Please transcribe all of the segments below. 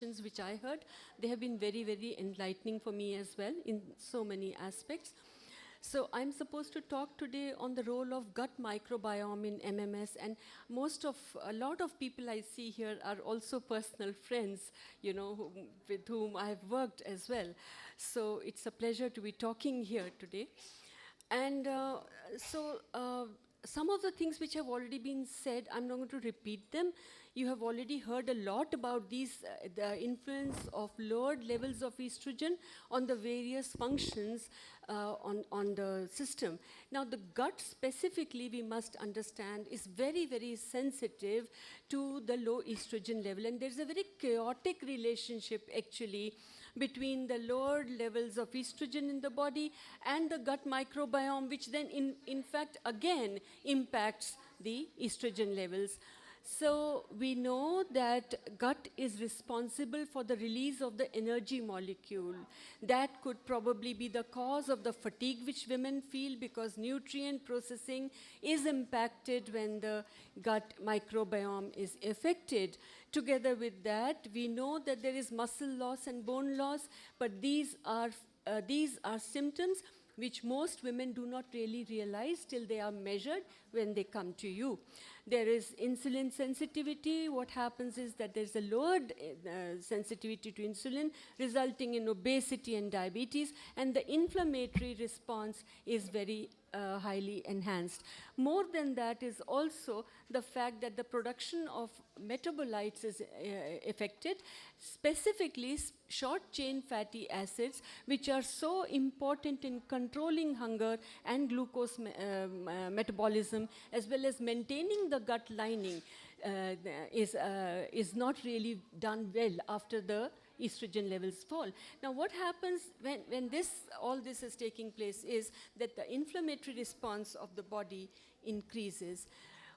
discussions which I heard, they have been very, very enlightening for me as well in so many aspects. So I'm supposed to talk today on the role of gut microbiome in MMS, and a lot of people I see here are also personal friends, with whom I've worked as well. So it's a pleasure to be talking here today. And some of the things which have already been said, I'm not going to repeat them. You have already heard a lot about the influence of lowered levels of estrogen on the various functions on the system. Now, the gut specifically, we must understand, is very, very sensitive to the low estrogen level. And there's a very chaotic relationship, actually, between the lowered levels of estrogen in the body and the gut microbiome, which then, in fact, again impacts the estrogen levels. So we know that gut is responsible for the release of the energy molecule. That could probably be the cause of the fatigue which women feel, because nutrient processing is impacted when the gut microbiome is affected. Together with that, we know that there is muscle loss and bone loss, but these are symptoms which most women do not really realize till they are measured when they come to you. There is insulin sensitivity. What happens is that there's a lowered sensitivity to insulin, resulting in obesity and diabetes, and the inflammatory response is very highly enhanced. More than that is also the fact that the production of metabolites is affected, specifically short-chain fatty acids, which are so important in controlling hunger and glucose metabolism, as well as maintaining the gut lining, is not really done well after the estrogen levels fall. Now, what happens when all this is taking place is that the inflammatory response of the body increases.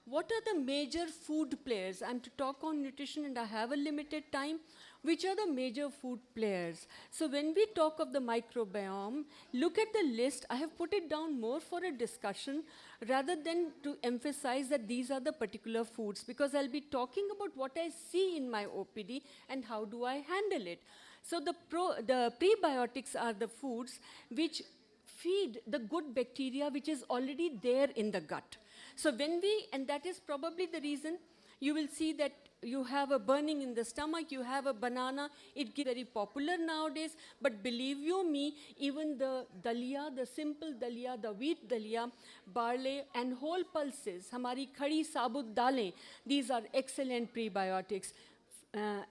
What are the major food players? I'm to talk on nutrition and I have a limited time. Which are the major food players? So when we talk of the microbiome, look at the list. I have put it down more for a discussion rather than to emphasize that these are the particular foods, because I'll be talking about what I see in my OPD and how do I handle it. So the prebiotics are the foods which feed the good bacteria which is already there in the gut. So and that is probably the reason you will see that you have a burning in the stomach, you have a banana, it gets very popular nowadays, but believe you me, even the dalia, the simple dalia, the wheat dalia, barley and whole pulses, hamari khadi sabut dalein, these are excellent prebiotics.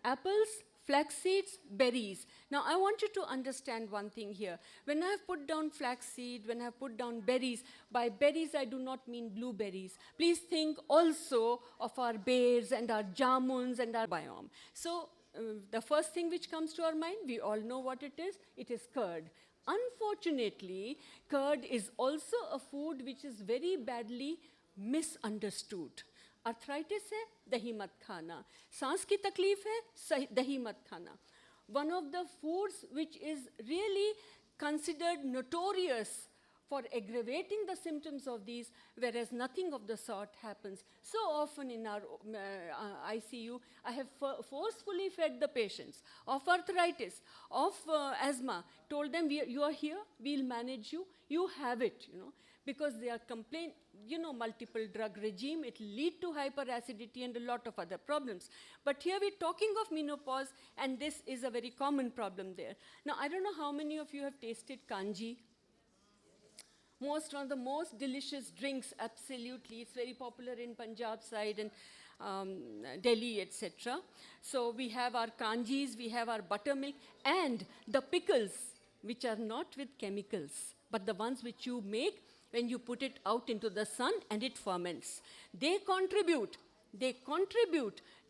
Apples, flax seeds, berries. Now, I want you to understand one thing here. When I have put down flax seed, when I have put down berries, by berries I do not mean blueberries. Please think also of our bears and our jamuns and our biome. So, the first thing which comes to our mind, we all know what it is curd. Unfortunately, curd is also a food which is very badly misunderstood. Arthritis है दही मत खाना, सांस की तकलीफ है दही मत खाना. One of the foods which is really considered notorious for aggravating the symptoms of these, whereas nothing of the sort happens. So often in our ICU, I have forcefully fed the patients of arthritis, of asthma, told them, you are here, we'll manage you, you have it, because they are multiple drug regime, it will lead to hyperacidity and a lot of other problems. But here we're talking of menopause, and this is a very common problem there. Now, I don't know how many of you have tasted kanji. One of the most delicious drinks, absolutely. It's very popular in Punjab side and Delhi, etc. So we have our kanjis, we have our buttermilk, and the pickles, which are not with chemicals, but the ones which you make when you put it out into the sun and it ferments. They contribute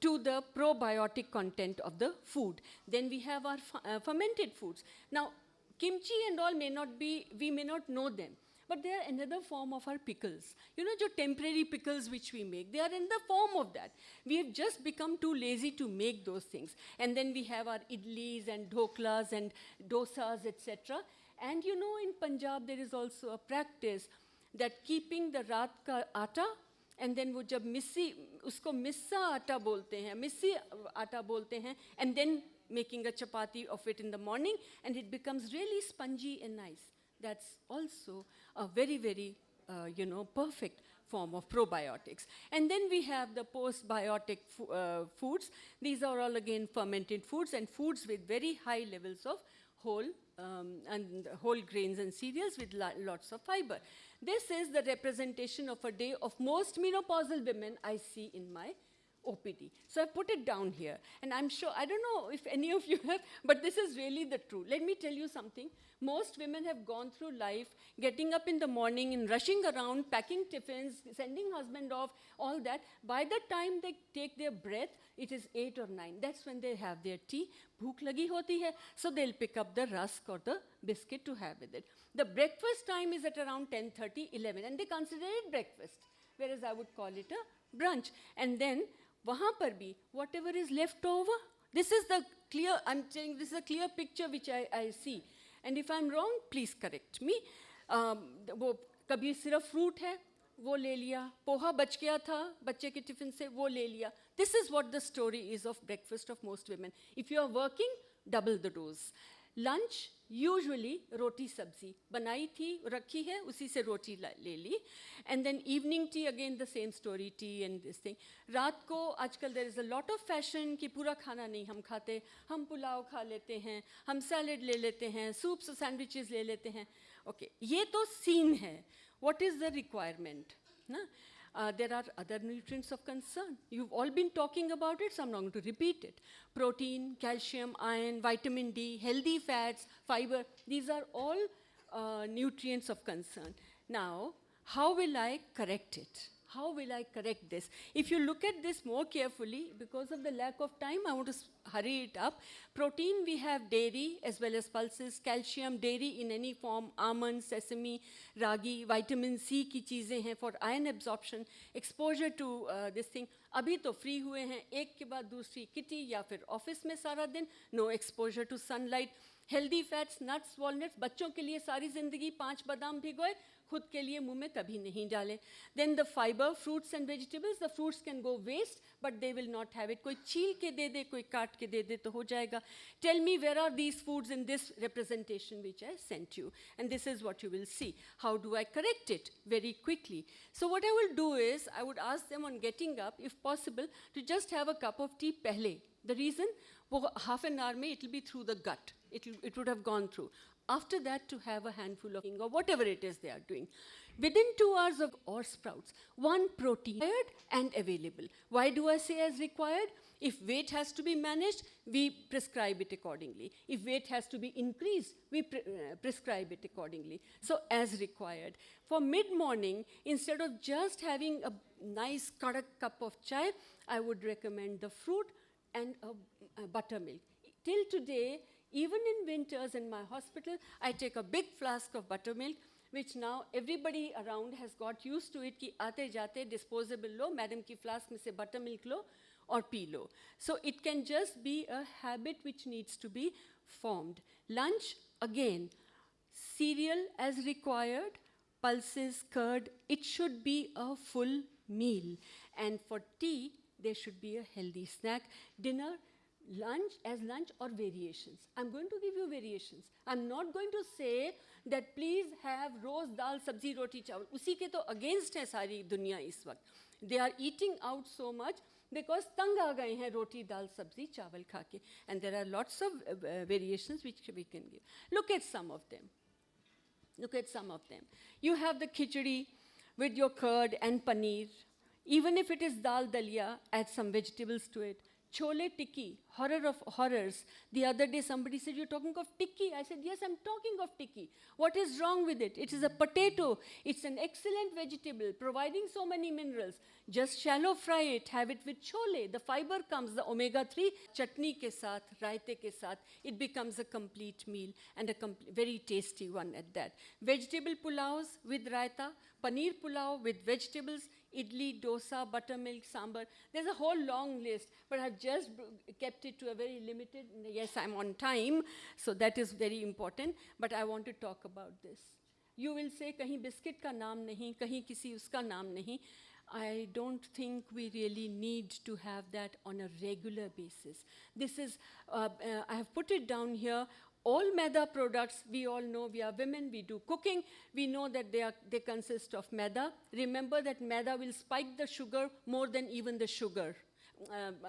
to the probiotic content of the food. Then we have our fermented foods. Now, kimchi and all we may not know them, but they are another form of our pickles. The temporary pickles which we make, they are in the form of that. We have just become too lazy to make those things. And then we have our idlis and dhoklas and dosas, etc. And in Punjab, there is also a practice that keeping the raat ka atta and then वो जब मिस्सी, उसको मिस्सा आटा बोलते हैं, मिस्सी आटा बोलते हैं, and then making a chapati of it in the morning, and it becomes really spongy and nice. That's also a very, very, perfect form of probiotics. And then we have the postbiotic foods. These are all again fermented foods and foods with very high levels of whole grains and cereals with lots of fiber. This is the representation of a day of most menopausal women I see in my OPD. So I put it down here, and I'm sure, I don't know if any of you have, but this is really the truth. Let me tell you something. Most women have gone through life, getting up in the morning and rushing around, packing tiffins, sending husband off, all that. By the time they take their breath, it is 8 or 9. That's when they have their tea. Bhook lagi hoti hai, so they'll pick up the rusk or the biscuit to have with it. The breakfast time is at around 10:30, 11, and they consider it breakfast, whereas I would call it a brunch. And then, wahan par bhi, whatever is left over, this is the clear, I'm saying this is a clear picture which I see. And if I'm wrong, please correct me. वो कभी सिर्फ fruit है, वो ले लिया, पोहा बच गया था बच्चे के टिफिन से, वो ले लिया. This is what the story is of breakfast of most women. If you are working, double the dose. Lunch, usually roti sabzi. बनाई थी, रखी है, उसी से रोटी ले ली. And then evening tea, again the same story, tea and this thing. रात को आजकल there is a lot of fashion कि पूरा खाना नहीं हम खाते, हम पुलाव खा लेते हैं, हम सैलेड ले लेते हैं, soups sandwiches ले लेते हैं. Okay, ये तो scene है. What is the requirement? ना? There are other nutrients of concern. You've all been talking about it, so I'm not going to repeat it. Protein, calcium, iron, vitamin D, healthy fats, fiber, these are all nutrients of concern. Now, how will I correct it? How will I correct this? If you look at this more carefully, because of the lack of time, I want to hurry it up. Protein, we have dairy as well as pulses, calcium, dairy in any form, almonds, sesame, ragi, vitamin C की चीज़ें हैं for iron absorption, exposure to this thing. अभी तो free हुए हैं, एक के बाद दूसरी kitty या फिर office में सारा दिन, no exposure to sunlight. Healthy fats, nuts, walnuts, बच्चों के लिए सारी ज़िंदगी 5 बादाम भिगोए, खुद के लिए मुंह में कभी नहीं डाले. Then the fiber, fruits and vegetables, the fruits can go waste, but they will not have it. कोई छील के दे दे, कोई काट के दे दे तो हो जाएगा. Tell me where are these foods in this representation which I sent you? And this is what you will see. How do I correct it? Very quickly. So what I will do is, I would ask them on getting up, if possible, to just have a cup of tea pehle. The reason, half an hour mein, it will be through the gut. It would have gone through. After that, to have a handful of or whatever it is they are doing. Within 2 hours of or sprouts, 1 protein required and available. Why do I say as required? If weight has to be managed, we prescribe it accordingly. If weight has to be increased, we prescribe it accordingly. So as required. For mid-morning, instead of just having a nice kadak cup of chai, I would recommend the fruit and a buttermilk. Till today, even in winters in my hospital, I take a big flask of buttermilk, which now everybody around has got used to it, ki aate jate disposable lo, madam ki flask mein se buttermilk lo or pee lo. So it can just be a habit which needs to be formed. Lunch, again, cereal as required, pulses, curd, it should be a full meal. And for tea, there should be a healthy snack. Dinner, lunch as lunch or variations. I'm going to give you variations. I'm not going to say that please have roast dal, sabzi, roti, chawal. Usi ke to against hai sari dunya is waqt. They are eating out so much because tang aa gaye hain roti, dal, sabzi, chawal kha ke. And there are lots of variations which we can give. Look at some of them. Look at some of them. You have the khichdi with your curd and paneer. Even if it is dal dalia, add some vegetables to it. Chole tikki, horror of horrors. The other day somebody said, you're talking of tikki. I said, yes, I'm talking of tikki. What is wrong with it? It is a potato. It's an excellent vegetable, providing so many minerals. Just shallow fry it, have it with chole. The fiber comes, the omega-3, chutney ke saath, raite ke saath. It becomes a complete meal and a very tasty one at that. Vegetable pulaus with raita, paneer pulao with vegetables, idli, dosa, buttermilk, sambar. There's a whole long list, but I've just kept it to a very limited. Yes, I'm on time, so that is very important, but I want to talk about this. You will say, kahin biscuit ka naam nahi, kahin kisi uska naam nahi. I don't think we really need to have that on a regular basis. This is, I have put it down here. All maida products, we all know, we are women, we do cooking, we know that they consist of maida. Remember that maida will spike the sugar more than even the sugar,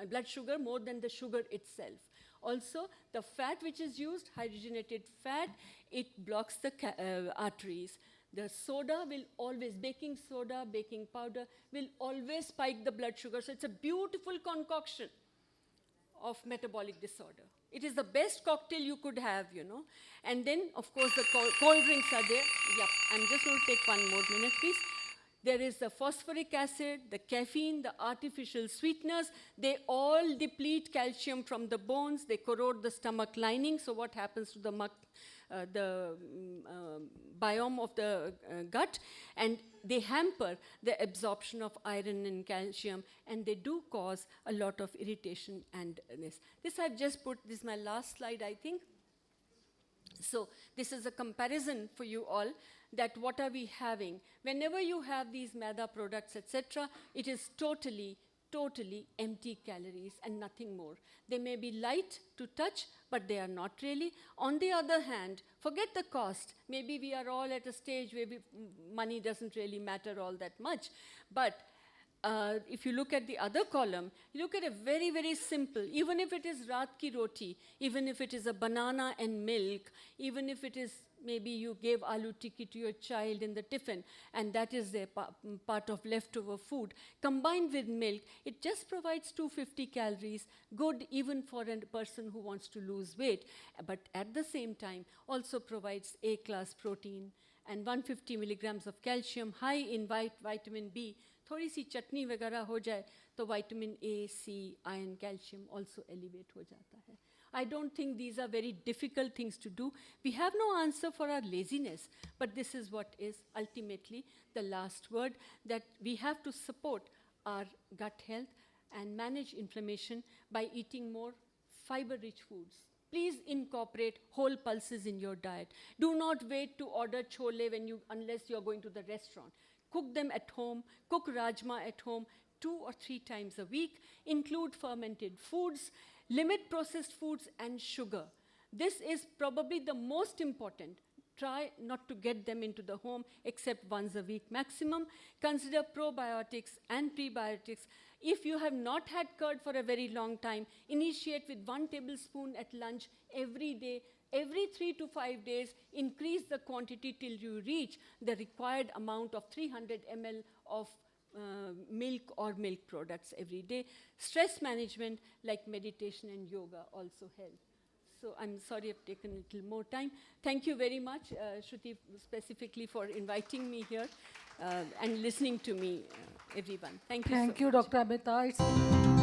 blood sugar more than the sugar itself. Also, the fat which is used, hydrogenated fat, it blocks the arteries. The soda will always, baking soda, baking powder, will always spike the blood sugar. So it's a beautiful concoction of metabolic disorder. It is the best cocktail you could have, you know. And then, of course, the cold drinks are there. Yep, I'm just going to take 1 more minute, please. There is the phosphoric acid, the caffeine, the artificial sweeteners. They all deplete calcium from the bones. They corrode the stomach lining. So what happens to the biome of the gut? And they hamper the absorption of iron and calcium, and they do cause a lot of irritation and this. This I've just put, this is my last slide, I think. So this is a comparison for you all, that what are we having? Whenever you have these maida products, etc., it is totally empty calories and nothing more. They may be light to touch, but they are not really. On the other hand, forget the cost. Maybe we are all at a stage where money doesn't really matter all that much. But if you look at the other column, you look at a very, very simple, even if it is raat ki roti, even if it is a banana and milk, even if it is maybe you gave aloo tikki to your child in the tiffin, and that is their part of leftover food, combined with milk, it just provides 250 calories, good even for a person who wants to lose weight, but at the same time also provides A-class protein and 150 milligrams of calcium, high in vitamin B. थोड़ी सी चटनी वगैरह हो जाए तो vitamin A, C, iron, calcium also elevate हो जाता है. I don't think these are very difficult things to do. We have no answer for our laziness, but this is what is ultimately the last word, that we have to support our gut health and manage inflammation by eating more fiber-rich foods. Please incorporate whole pulses in your diet. Do not wait to order chole unless you're going to the restaurant. Cook them at home, cook rajma at home 2 or 3 times a week, include fermented foods, limit processed foods and sugar. This is probably the most important. Try not to get them into the home except once a week maximum. Consider probiotics and prebiotics. If you have not had curd for a very long time, initiate with 1 tablespoon at lunch every day. Every 3 to 5 days, increase the quantity till you reach the required amount of 300 ml of milk or milk products every day. Stress management like meditation and yoga also help. So I'm sorry I've taken a little more time. Thank you very much, Shruti, specifically for inviting me here and listening to me, everyone. Thank you so much. Thank you, Dr. Amita.